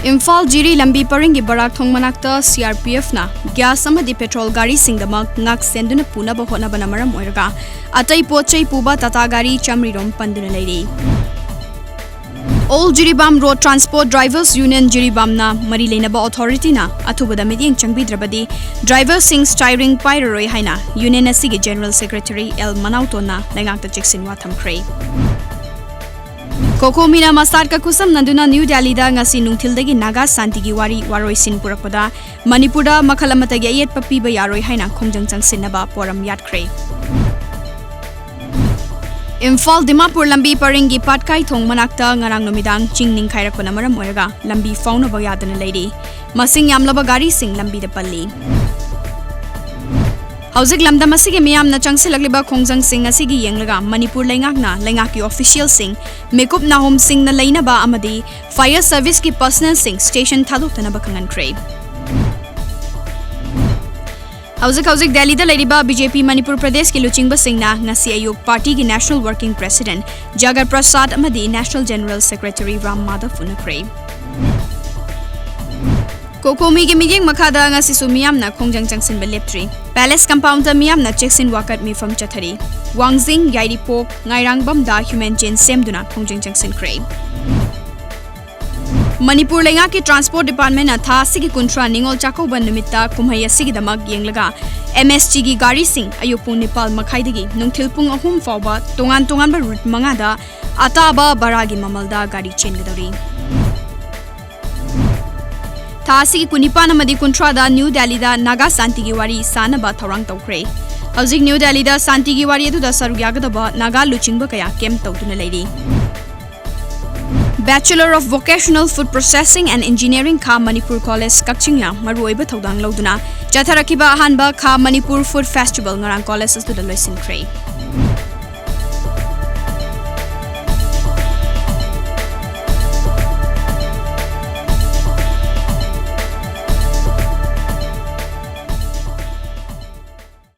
Imphal Jiri Lambi Paringi Barak Thong Manakta CRPF na gas amadi petrol gari singdamak ngak senduna puna bahona banamaram oiraga atai pochai puba tata gari chamrirom panduna leiri. All Jiribam Road Transport Drivers Union Jiribam na Mari Lenaba Authority na athubada meeting changbidrabadi driver sing styring pairoi haina Union asigi General Secretary L Manauto na lengakta cheksinwa thamkhre. Kokomina Masad ka kusam nanduna New Delhi da ngasi nungthildagi Naga Santigi wari waroisin purakpada Manipura makhalamata gi ayet papiba yaroi haina khongjang changsinaba poram yatkhre. Imphal Dimapur Lambi Paringi Patkai Thong Manakta ngarang numidang chingning khairakpana maram oiraga lambi fauna ba yadana leiri masing yamlaba gari sing lambi da palli. Hauzik lamdam asigi miyamna changsilagliba khongjang sing asigi yenglaga Manipur lengakna lengaki official sing mekup nahom sing na leinaba amadi fire service ki personnel sing station thaduktana ba khangankre. Hauzik Delhi da leiriba BJP Manipur Pradesh ki luchingba singna ngasi ayuk party ki National Working President Jagar Prasad amadi National General Secretary Ram Madhav unakre. Kokomi ki miyeng makhada ngasi su miyamna khongjang changsin beleptri Palace compound ta miyamna cheksin wakat mifam chathari Wangzing Yairipok Ngairangbam da human chain semduna khongjang changsin kre. Manipur lenga ki Transport Department atha sigi kuntra ningol chakoban numitta kumhai asigi damak yenglaga MSG gi gari sing ayupung Nepal makhaidagi nungthilpung ahum fawba tongan ba route mangada ataba baragi mamalda gari chengadari. Tha sigi kunipan amadi kuntra da New Delhi da Naga Santigi wari sanaba thorang tawkhre. Hauzik New Delhi da Santigi wari adu da sarugyagadaba Naga luchingba kaya kem tawtuna leiri. Bachelor of Vocational Food Processing and Engineering Kha Manipur College Kakchingla maruoiba thodang lauduna chatharakiba ahanba Kha Manipur Food Festival ngarang college astuda loisin kre.